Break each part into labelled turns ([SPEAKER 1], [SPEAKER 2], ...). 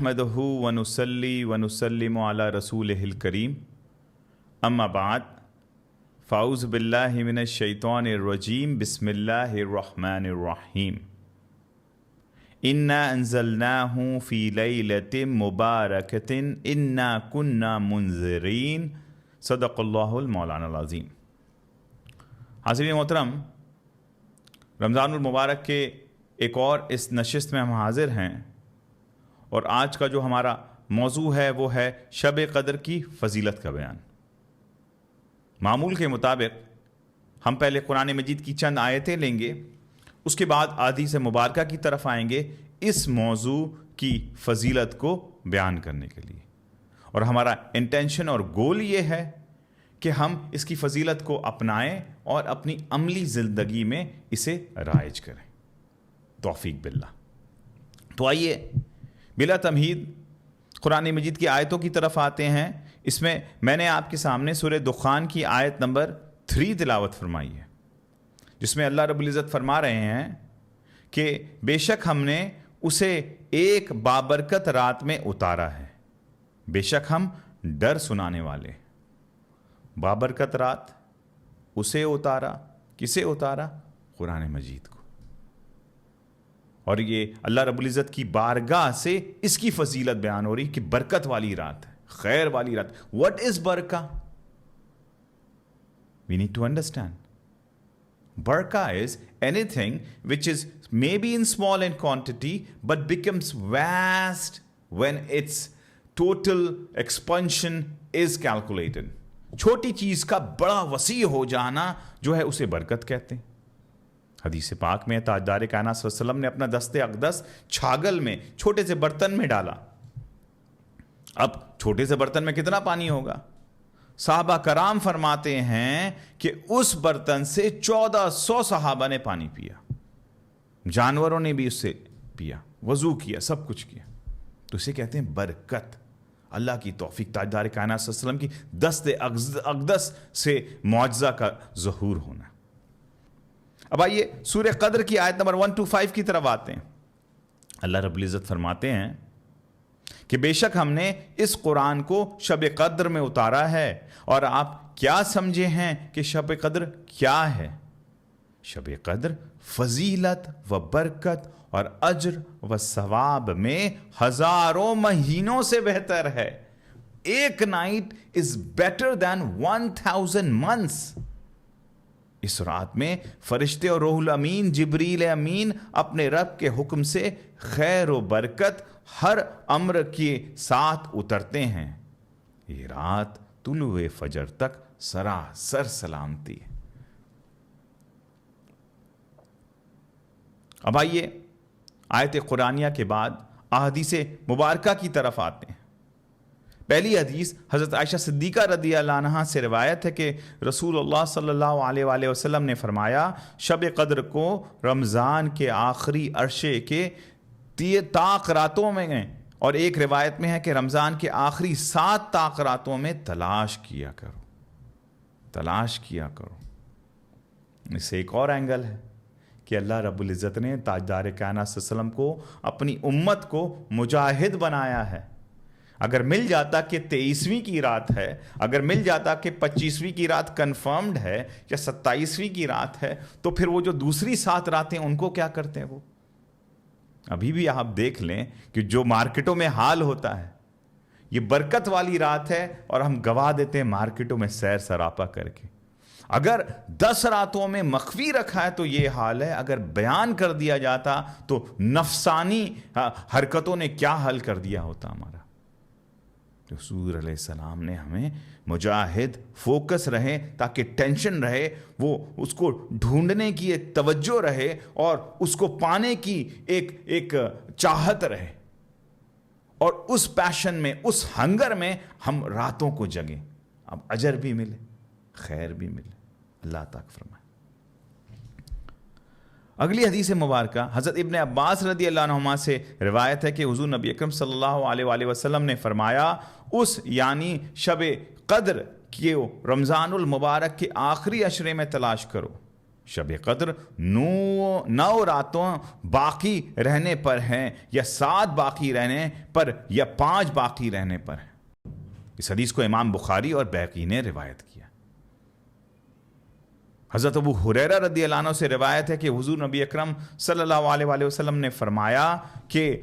[SPEAKER 1] نحمدہ ونصلی ونسلم علی رسولہ الکریم اما بعد فاعوذ باللہ من الشیطان الرجیم بسم اللہ الرحمن الرحیم انا انزلناہ فی لیلۃ مبارکۃ انا کنا منذرین صدق اللہ المولانا العظیم۔ حاضرین محترم، رمضان المبارک کے ایک اور اس نشست میں ہم حاضر ہیں، اور آج کا جو ہمارا موضوع ہے وہ ہے شب قدر کی فضیلت کا بیان۔ معمول کے مطابق ہم پہلے قرآن مجید کی چند آیتیں لیں گے، اس کے بعد احادیث مبارکہ کی طرف آئیں گے اس موضوع کی فضیلت کو بیان کرنے کے لیے، اور ہمارا انٹینشن اور گول یہ ہے کہ ہم اس کی فضیلت کو اپنائیں اور اپنی عملی زندگی میں اسے رائج کریں، توفیق باللہ۔ تو آئیے بلا تمہید قرآن مجید کی آیتوں کی طرف آتے ہیں۔ اس میں نے آپ کے سامنے سورہ دخان کی آیت نمبر 3 تلاوت فرمائی ہے، جس میں اللہ رب العزت فرما رہے ہیں کہ بے شک ہم نے اسے ایک بابرکت رات میں اتارا ہے، بے شک ہم ڈر سنانے والے۔ بابرکت رات، اسے اتارا، کسے اتارا؟ قرآن مجید کو۔ اور یہ اللہ رب العزت کی بارگاہ سے اس کی فضیلت بیان ہو رہی کہ برکت والی رات ہے، خیر والی رات۔ What is برکہ؟ We need to understand. Barakah is anything which is maybe in small in quantity but becomes vast when its total expansion is calculated. چھوٹی چیز کا بڑا وسیع ہو جانا جو ہے اسے برکت کہتے ہیں۔ حدیث پاک میں تاجدار کائنات صلی اللہ علیہ وسلم نے اپنا دست اقدس چھاگل میں چھوٹے سے برتن میں ڈالا۔ اب چھوٹے سے برتن میں کتنا پانی ہوگا؟ صحابہ کرام فرماتے ہیں کہ اس برتن سے 1400 صحابہ نے پانی پیا، جانوروں نے بھی اس سے پیا، وضو کیا، سب کچھ کیا۔ تو اسے کہتے ہیں برکت، اللہ کی توفیق، تاجدار کائنات صلی اللہ علیہ وسلم کی دست اقدس سے معجزہ کا ظہور ہونا۔ اب آئیے سورہ قدر کی آیت نمبر 1 to 5 کی طرف آتے ہیں۔ اللہ رب العزت فرماتے ہیں کہ بے شک ہم نے اس قرآن کو شب قدر میں اتارا ہے، اور آپ کیا سمجھے ہیں کہ شب قدر کیا ہے؟ شب قدر فضیلت و برکت اور اجر و ثواب میں ہزاروں مہینوں سے بہتر ہے۔ ایک night is better than 1000 months۔ اس رات میں فرشتے اور روح الامین جبریل امین اپنے رب کے حکم سے خیر و برکت ہر امر کے ساتھ اترتے ہیں۔ یہ رات طلوع فجر تک سراسر سلامتی ہے۔ اب آئیے آیت قرآنیہ کے بعد احادیث مبارکہ کی طرف آتے ہیں۔ پہلی حدیث حضرت عائشہ صدیقہ رضی اللہ عنہا سے روایت ہے کہ رسول اللہ صلی اللہ علیہ وآلہ وسلم نے فرمایا، شب قدر کو رمضان کے آخری عشرے کے طاق راتوں میں گئے، اور ایک روایت میں ہے کہ رمضان کے آخری 7 طاق راتوں میں تلاش کیا کرو، تلاش کیا کرو۔ اس سے ایک اور اینگل ہے کہ اللہ رب العزت نے تاجدار کائنات صلی اللہ علیہ وسلم کو، اپنی امت کو مجاہد بنایا ہے۔ اگر مل جاتا کہ 23ویں کی رات ہے، اگر مل جاتا کہ 25ویں کی رات کنفرمڈ ہے یا 27ویں کی رات ہے، تو پھر وہ جو دوسری 7 راتیں ان کو کیا کرتے ہیں؟ وہ ابھی بھی آپ دیکھ لیں کہ جو مارکیٹوں میں حال ہوتا ہے، یہ برکت والی رات ہے اور ہم گوا دیتے ہیں مارکیٹوں میں سیر سراپا کر کے۔ اگر 10 راتوں میں مخفی رکھا ہے تو یہ حال ہے، اگر بیان کر دیا جاتا تو نفسانی حرکتوں نے کیا حل کر دیا ہوتا ہمارا۔ رسول علیہ السلام نے ہمیں مجاہد فوکس رہے تاکہ ٹینشن رہے، وہ اس کو ڈھونڈنے کی ایک توجہ رہے اور اس کو پانے کی ایک چاہت رہے، اور اس پیشن میں، اس ہنگر میں ہم راتوں کو جگیں، اب اجر بھی ملے، خیر بھی ملے۔ اللہ تعالیٰ فرمائے۔ اگلی حدیث مبارکہ حضرت ابن عباس رضی اللہ عنہما سے روایت ہے کہ حضور نبی اکرم صلی اللہ علیہ وآلہ وسلم نے فرمایا، اس یعنی شب قدر کی رمضان المبارک کے آخری عشرے میں تلاش کرو، شب قدر 9 راتوں باقی رہنے پر ہیں، یا 7 باقی رہنے پر، یا 5 باقی رہنے پر ہیں۔ اس حدیث کو امام بخاری اور بیہقی نے روایت کیا۔ حضرت ابو ہریرہ رضی اللہ عنہ سے روایت ہے کہ حضور نبی اکرم صلی اللہ علیہ وآلہ وسلم نے فرمایا کہ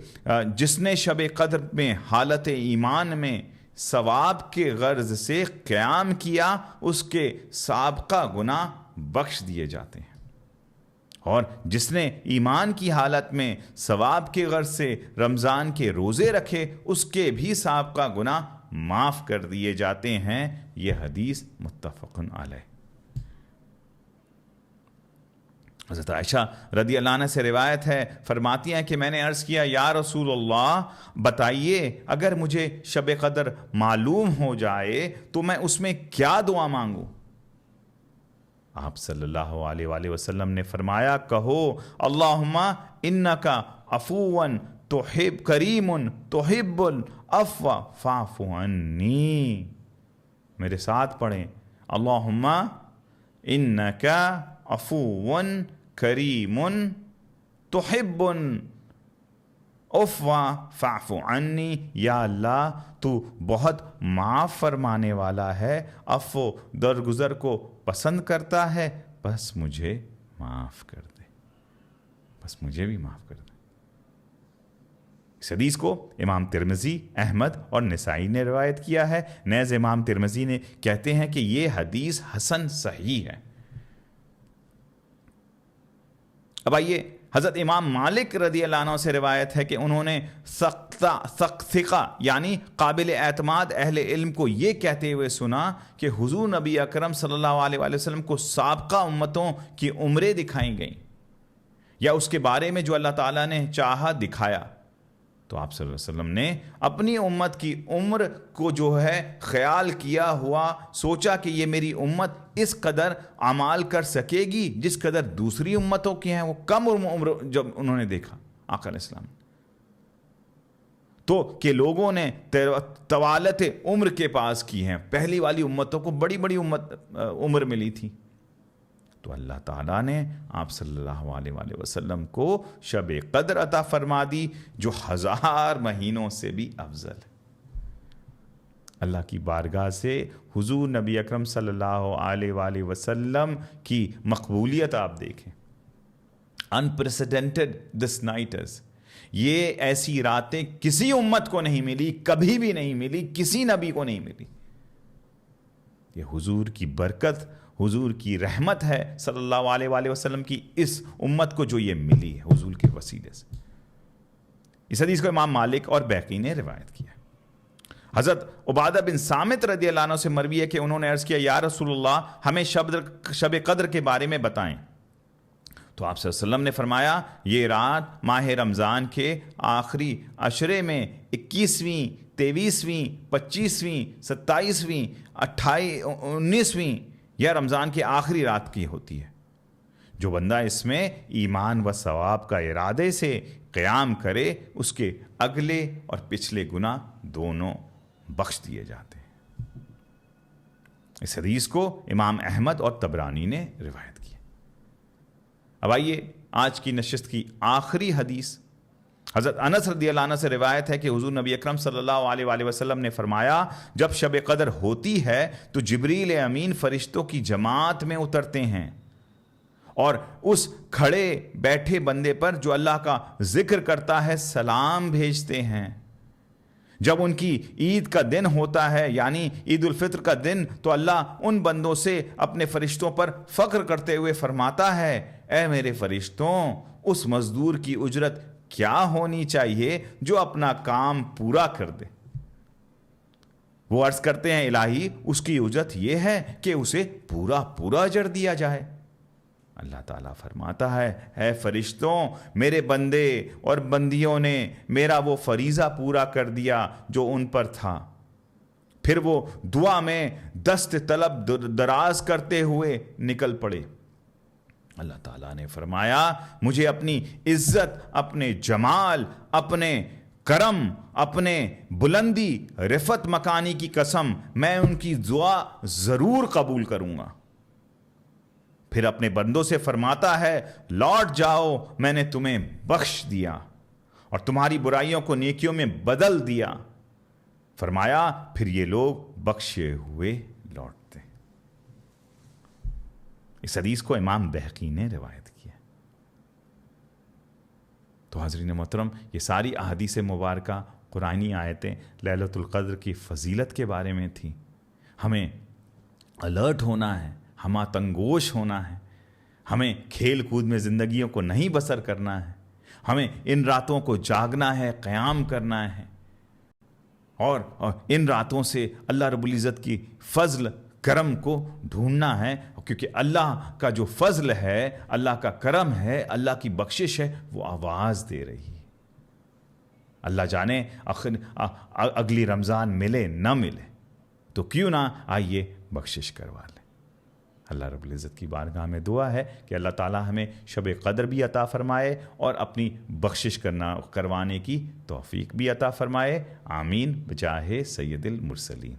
[SPEAKER 1] جس نے شب قدر میں حالت ایمان میں ثواب کے غرض سے قیام کیا، اس کے سابقہ گناہ بخش دیے جاتے ہیں، اور جس نے ایمان کی حالت میں ثواب کے غرض سے رمضان کے روزے رکھے، اس کے بھی سابقہ گناہ معاف کر دیے جاتے ہیں۔ یہ حدیث متفق علیہ۔ حضرت عائشہ رضی اللہ عنہ سے روایت ہے، فرماتی ہیں کہ میں نے عرض کیا یا رسول اللہ بتائیے اگر مجھے شب قدر معلوم ہو جائے تو میں اس میں کیا دعا مانگوں؟ آپ صلی اللہ علیہ وآلہ وسلم نے فرمایا کہو اللہم انکا عفو تحب کریم تحب العفو فاعف عنی۔ میرے ساتھ پڑھیں اللہم انکا عفو کریم تحب العفو فاعف عنی، یا اللہ تو بہت معاف فرمانے والا ہے، عفو درگزر کو پسند کرتا ہے، بس مجھے معاف کر دے، بس مجھے بھی معاف کر دے۔ اس حدیث کو امام ترمذی، احمد اور نسائی نے روایت کیا ہے۔ نیز امام ترمذی نے کہتے ہیں کہ یہ حدیث حسن صحیح ہے۔ اب آئیے حضرت امام مالک رضی اللہ عنہ سے روایت ہے کہ انہوں نے ثقہ یعنی قابل اعتماد اہل علم کو یہ کہتے ہوئے سنا کہ حضور نبی اکرم صلی اللہ علیہ وآلہ وسلم کو سابقہ امتوں کی عمریں دکھائیں گئیں، یا اس کے بارے میں جو اللہ تعالیٰ نے چاہا دکھایا، تو آپ صلی اللہ علیہ وسلم نے اپنی امت کی عمر کو جو ہے خیال کیا ہوا، سوچا کہ یہ میری امت اس قدر اعمال کر سکے گی جس قدر دوسری امتوں کی ہیں، وہ کم عمر جب انہوں نے دیکھا آقا علیہ السلام، تو کہ لوگوں نے طوالت عمر کے پاس کی ہیں، پہلی والی امتوں کو بڑی بڑی عمر ملی تھی، تو اللہ تعالیٰ نے آپ صلی اللہ علیہ وآلہ وسلم کو شب قدر عطا فرما دی جو 1000 مہینوں سے بھی افضل ہے۔ اللہ کی بارگاہ سے حضور نبی اکرم صلی اللہ علیہ وآلہ وسلم کی مقبولیت آپ دیکھیں۔ unprecedented this night is، یہ ایسی راتیں کسی امت کو نہیں ملی، کبھی بھی نہیں ملی، کسی نبی کو نہیں ملی۔ یہ حضور کی برکت، حضور کی رحمت ہے صلی اللہ علیہ وآلہ وسلم کی اس امت کو جو یہ ملی ہے حضور کے وسیلے سے۔ اس حدیث کو امام مالک اور بیہقی نے روایت کیا۔ حضرت عبادہ بن صامت رضی اللہ عنہ سے مروی ہے کہ انہوں نے عرض کیا یا رسول اللہ ہمیں شب قدر کے بارے میں بتائیں، تو آپ صلی اللہ علیہ وسلم نے فرمایا یہ رات ماہ رمضان کے آخری عشرے میں 21ویں 23ویں 25ویں 27ویں 19ویں یا رمضان کی آخری رات کی ہوتی ہے۔ جو بندہ اس میں ایمان و ثواب کا ارادے سے قیام کرے اس کے اگلے اور پچھلے گناہ دونوں بخش دیے جاتے ہیں۔ اس حدیث کو امام احمد اور طبرانی نے روایت کی۔ اب آئیے آج کی نشست کی آخری حدیث۔ حضرت انس رضی اللہ عنہ سے روایت ہے کہ حضور نبی اکرم صلی اللہ علیہ وآلہ وسلم نے فرمایا جب شب قدر ہوتی ہے تو جبریل امین فرشتوں کی جماعت میں اترتے ہیں اور اس کھڑے بیٹھے بندے پر جو اللہ کا ذکر کرتا ہے سلام بھیجتے ہیں۔ جب ان کی عید کا دن ہوتا ہے یعنی عید الفطر کا دن، تو اللہ ان بندوں سے اپنے فرشتوں پر فخر کرتے ہوئے فرماتا ہے اے میرے فرشتوں، اس مزدور کی اجرت کیا ہونی چاہیے جو اپنا کام پورا کر دے؟ وہ عرض کرتے ہیں الہی اس کی اجرت یہ ہے کہ اسے پورا اجر دیا جائے۔ اللہ تعالیٰ فرماتا ہے اے فرشتوں، میرے بندے اور بندیوں نے میرا وہ فریضہ پورا کر دیا جو ان پر تھا۔ پھر وہ دعا میں دست طلب دراز کرتے ہوئے نکل پڑے۔ اللہ تعالیٰ نے فرمایا مجھے اپنی عزت، اپنے جمال، اپنے کرم، اپنے بلندی رفعت مکانی کی قسم میں ان کی دعا ضرور قبول کروں گا۔ پھر اپنے بندوں سے فرماتا ہے لوٹ جاؤ، میں نے تمہیں بخش دیا اور تمہاری برائیوں کو نیکیوں میں بدل دیا۔ فرمایا پھر یہ لوگ بخشے ہوئے لوٹتے۔ اس حدیث کو امام بہقی نے روایت کیا۔ تو حضرین محترم، یہ ساری احادیث مبارکہ قرآنی آیتیں لیلۃ القدر کی فضیلت کے بارے میں تھیں۔ ہمیں الرٹ ہونا ہے، ہمہ تنگوش ہونا ہے، ہمیں کھیل کود میں زندگیوں کو نہیں بسر کرنا ہے، ہمیں ان راتوں کو جاگنا ہے، قیام کرنا ہے، اور ان راتوں سے اللہ رب العزت کی فضل کرم کو ڈھونڈنا ہے، کیونکہ اللہ کا جو فضل ہے، اللہ کا کرم ہے، اللہ کی بخشش ہے، وہ آواز دے رہی ہے۔ اللہ جانے اگلی رمضان ملے نہ ملے تو کیوں نہ آئیے بخشش کروا لیں۔ اللہ رب العزت کی بارگاہ میں دعا ہے کہ اللہ تعالی ہمیں شب قدر بھی عطا فرمائے اور اپنی بخشش کروانے کی توفیق بھی عطا فرمائے۔ آمین بجاہ سید المرسلین۔